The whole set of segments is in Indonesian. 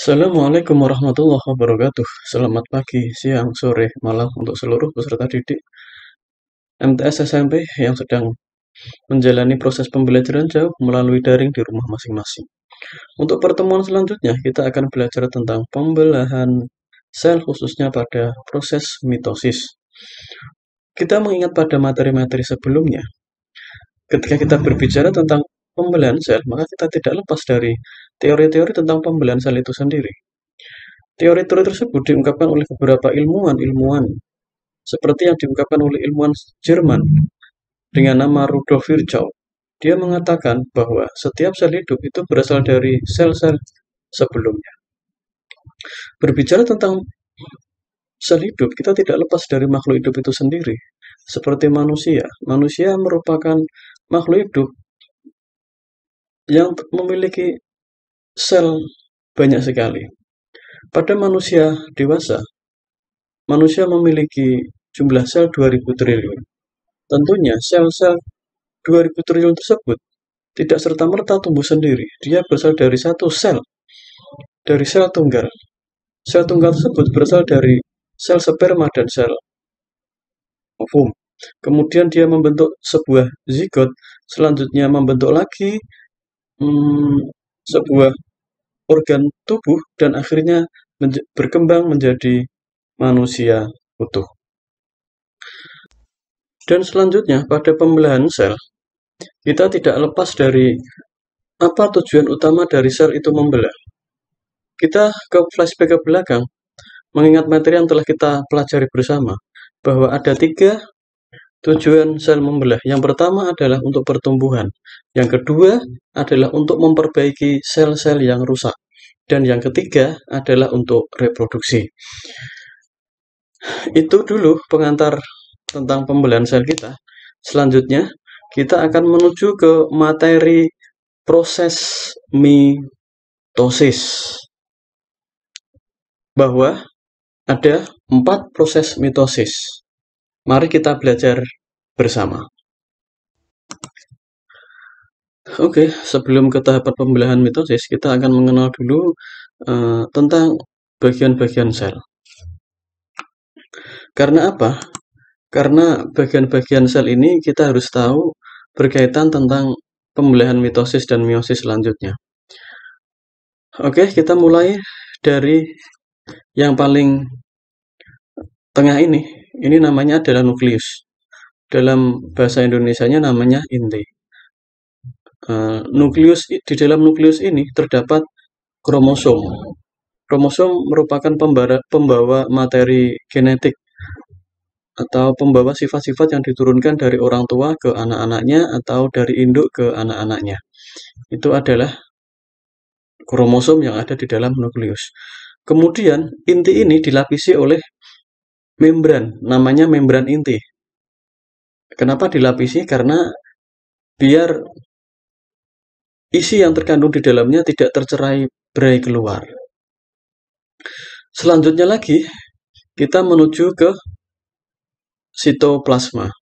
Assalamualaikum warahmatullahi wabarakatuh. Selamat pagi, siang, sore, malam untuk seluruh peserta didik MTS SMP yang sedang menjalani proses pembelajaran jauh melalui daring di rumah masing-masing. Untuk pertemuan selanjutnya, kita akan belajar tentang pembelahan sel khususnya pada proses mitosis. Kita mengingat pada materi-materi sebelumnya, ketika kita berbicara tentang pembelahan sel, maka kita tidak lepas dari teori-teori tentang pembelahan sel itu sendiri. Teori-teori tersebut diungkapkan oleh beberapa ilmuwan seperti yang diungkapkan oleh ilmuwan Jerman dengan nama Rudolf Virchow. Dia mengatakan bahwa setiap sel hidup itu berasal dari sel-sel sebelumnya. Berbicara tentang sel hidup, kita tidak lepas dari makhluk hidup itu sendiri. Seperti manusia. Manusia merupakan makhluk hidup yang memiliki sel banyak sekali. Pada manusia dewasa, manusia memiliki jumlah sel 2000 triliun. Tentunya sel-sel 2000 triliun tersebut tidak serta-merta tumbuh sendiri. Dia berasal dari satu sel, dari sel tunggal. Sel tunggal tersebut berasal dari sel sperma dan sel ovum. Kemudian dia membentuk sebuah zigot, selanjutnya membentuk lagi sebuah organ tubuh, dan akhirnya berkembang menjadi manusia utuh. Dan selanjutnya, pada pembelahan sel, kita tidak lepas dari apa tujuan utama dari sel itu membelah. Kita ke flashback ke belakang, mengingat materi yang telah kita pelajari bersama, bahwa ada 3 tujuan sel membelah. Yang pertama adalah untuk pertumbuhan, yang kedua adalah untuk memperbaiki sel-sel yang rusak, dan yang ketiga adalah untuk reproduksi. Itu dulu pengantar tentang pembelahan sel kita. Selanjutnya, kita akan menuju ke materi proses mitosis. Bahwa ada 4 proses mitosis. Mari kita belajar bersama. Oke, sebelum ke tahapan pembelahan mitosis, kita akan mengenal dulu tentang bagian-bagian sel. Karena apa? Karena bagian-bagian sel ini kita harus tahu berkaitan tentang pembelahan mitosis dan meiosis selanjutnya. Oke, kita mulai dari yang paling tengah ini. Ini namanya adalah nukleus. Dalam bahasa Indonesianya namanya inti. Nukleus, di dalam nukleus ini terdapat kromosom. Kromosom merupakan pembawa materi genetik atau pembawa sifat-sifat yang diturunkan dari orang tua ke anak-anaknya atau dari induk ke anak-anaknya. Itu adalah kromosom yang ada di dalam nukleus. Kemudian inti ini dilapisi oleh membran, namanya membran inti. Kenapa dilapisi? Karena biar isi yang terkandung di dalamnya tidak tercerai-berai keluar. Selanjutnya lagi, kita menuju ke sitoplasma.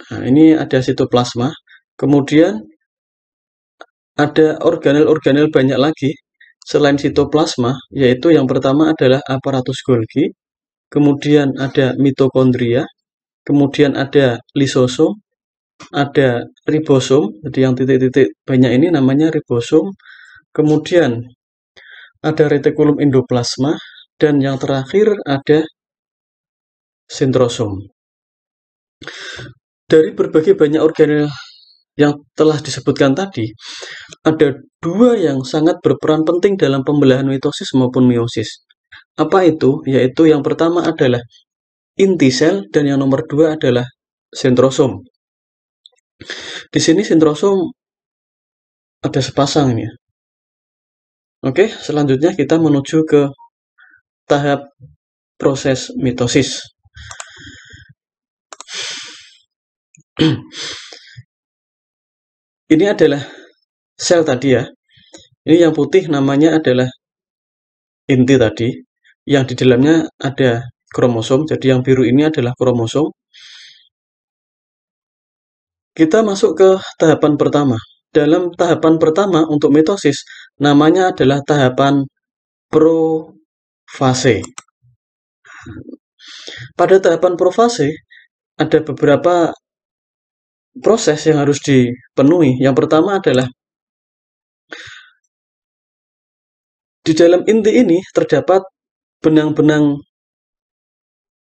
Nah, ini ada sitoplasma. Kemudian ada organel-organel banyak lagi selain sitoplasma, yaitu yang pertama adalah aparatus Golgi, kemudian ada mitokondria, kemudian ada lisosom, ada ribosom, jadi yang titik-titik banyak ini namanya ribosom, kemudian ada retikulum endoplasma, dan yang terakhir ada sentrosom. Dari berbagai banyak organel yang telah disebutkan tadi, ada 2 yang sangat berperan penting dalam pembelahan mitosis maupun meiosis. Apa itu? Yaitu yang pertama adalah inti sel dan yang nomor 2 adalah sentrosom. Di sini sentrosom ada sepasang ini. Oke, selanjutnya kita menuju ke tahap proses mitosis. Ini adalah sel tadi ya. Ini yang putih namanya adalah inti tadi. Yang di dalamnya ada kromosom. Jadi yang biru ini adalah kromosom. Kita masuk ke tahapan pertama. Dalam tahapan pertama untuk mitosis, namanya adalah tahapan profase. Pada tahapan profase ada beberapa proses yang harus dipenuhi. Yang pertama adalah di dalam inti ini terdapat benang-benang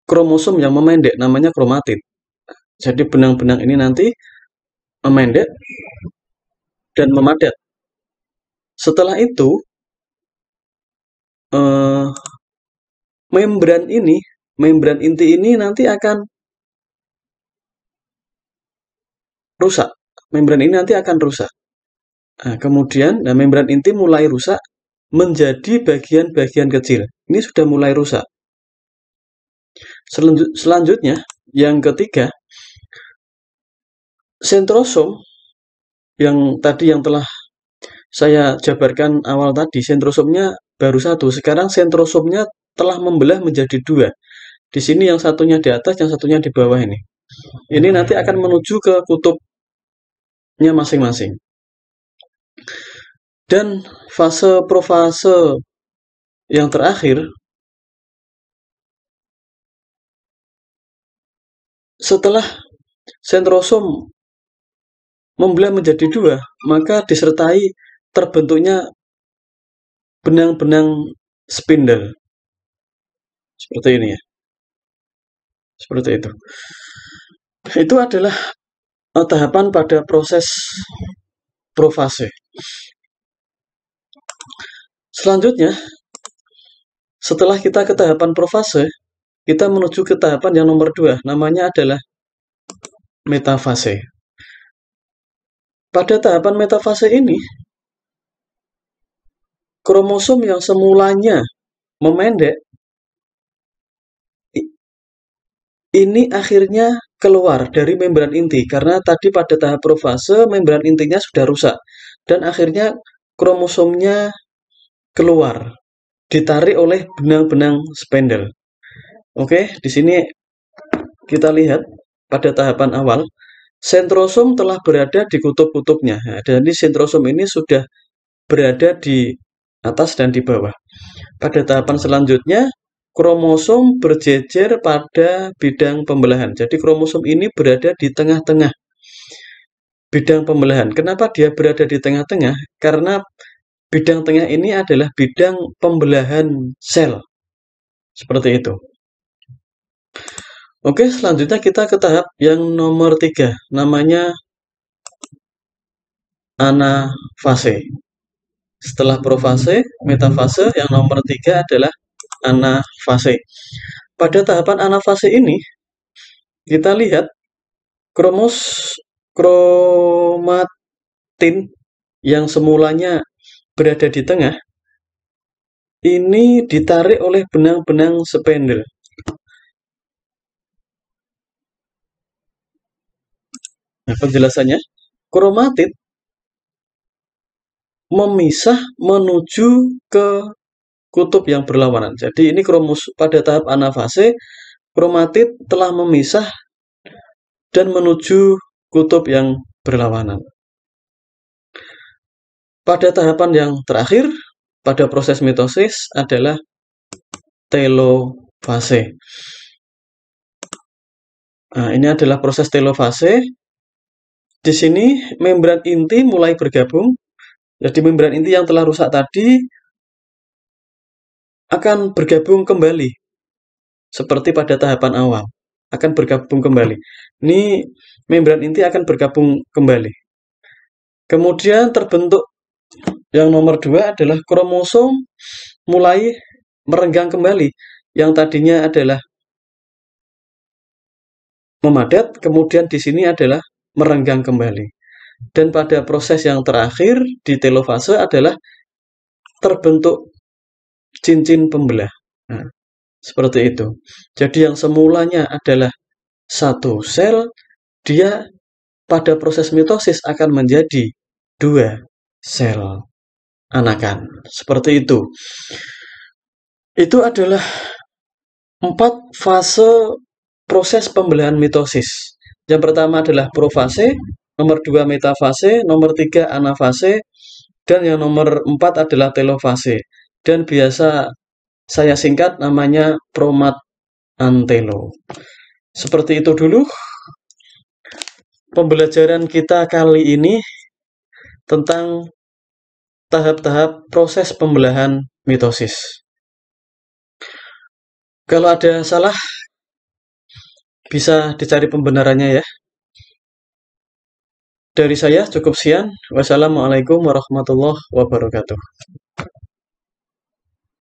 kromosom yang memendek, namanya kromatid. Jadi benang-benang ini nanti memendek dan memadat. Setelah itu membran inti ini nanti akan rusak. Membran ini nanti akan rusak. Nah, kemudian membran inti mulai rusak menjadi bagian-bagian kecil. Ini sudah mulai rusak. Selanjutnya, yang ketiga, sentrosom yang telah saya jabarkan awal tadi, sentrosomnya baru satu. Sekarang sentrosomnya telah membelah menjadi dua. Di sini yang satunya di atas, yang satunya di bawah ini. Ini nanti akan menuju ke kutubnya masing-masing. Dan fase profase yang terakhir, setelah sentrosom membelah menjadi dua, maka disertai terbentuknya benang-benang spindle. Seperti ini ya. Seperti itu. Itu adalah tahapan pada proses profase. Selanjutnya, setelah kita ke tahapan profase, kita menuju ke tahapan yang nomor 2, namanya adalah metafase. Pada tahapan metafase ini, kromosom yang semulanya memendek, ini akhirnya keluar dari membran inti, karena tadi pada tahap profase, membran intinya sudah rusak, dan akhirnya kromosomnya keluar, ditarik oleh benang-benang spindle. Oke, di sini kita lihat pada tahapan awal, sentrosom telah berada di kutub-kutubnya. Nah, jadi sentrosom ini sudah berada di atas dan di bawah. Pada tahapan selanjutnya, kromosom berjejer pada bidang pembelahan. Jadi kromosom ini berada di tengah-tengah bidang pembelahan. Kenapa dia berada di tengah-tengah? Karena bidang tengah ini adalah bidang pembelahan sel. Seperti itu. Oke, selanjutnya kita ke tahap yang nomor 3, namanya anafase. Setelah profase, metafase, yang nomor 3 adalah anafase. Pada tahapan anafase ini, kita lihat kromatin yang semulanya berada di tengah, ini ditarik oleh benang-benang spindle. Nah, penjelasannya, kromatid memisah menuju ke kutub yang berlawanan. Jadi ini pada tahap anafase, kromatid telah memisah dan menuju kutub yang berlawanan. Pada tahapan yang terakhir, pada proses mitosis adalah telofase. Nah, ini adalah proses telofase. Di sini membran inti mulai bergabung. Jadi membran inti yang telah rusak tadi akan bergabung kembali. Seperti pada tahapan awal. Akan bergabung kembali. Ini membran inti akan bergabung kembali. Kemudian terbentuk yang nomor 2 adalah kromosom mulai merenggang kembali. Yang tadinya adalah memadat, kemudian di sini adalah merenggang kembali. Dan pada proses yang terakhir di telofase adalah terbentuk cincin pembelah. Nah, seperti itu. Jadi yang semulanya adalah satu sel, dia pada proses mitosis akan menjadi 2 sel anakan. Seperti itu. Itu adalah 4 fase proses pembelahan mitosis. Yang pertama adalah profase, nomor 2 metafase, nomor 3 anafase, dan yang nomor 4 adalah telofase. dan biasa saya singkat namanya Promat Antelo. Seperti itu dulu pembelajaran kita kali ini tentang tahap-tahap proses pembelahan mitosis. Kalau ada salah, bisa dicari pembenarannya ya. Dari saya cukup sekian. Wassalamualaikum warahmatullahi wabarakatuh.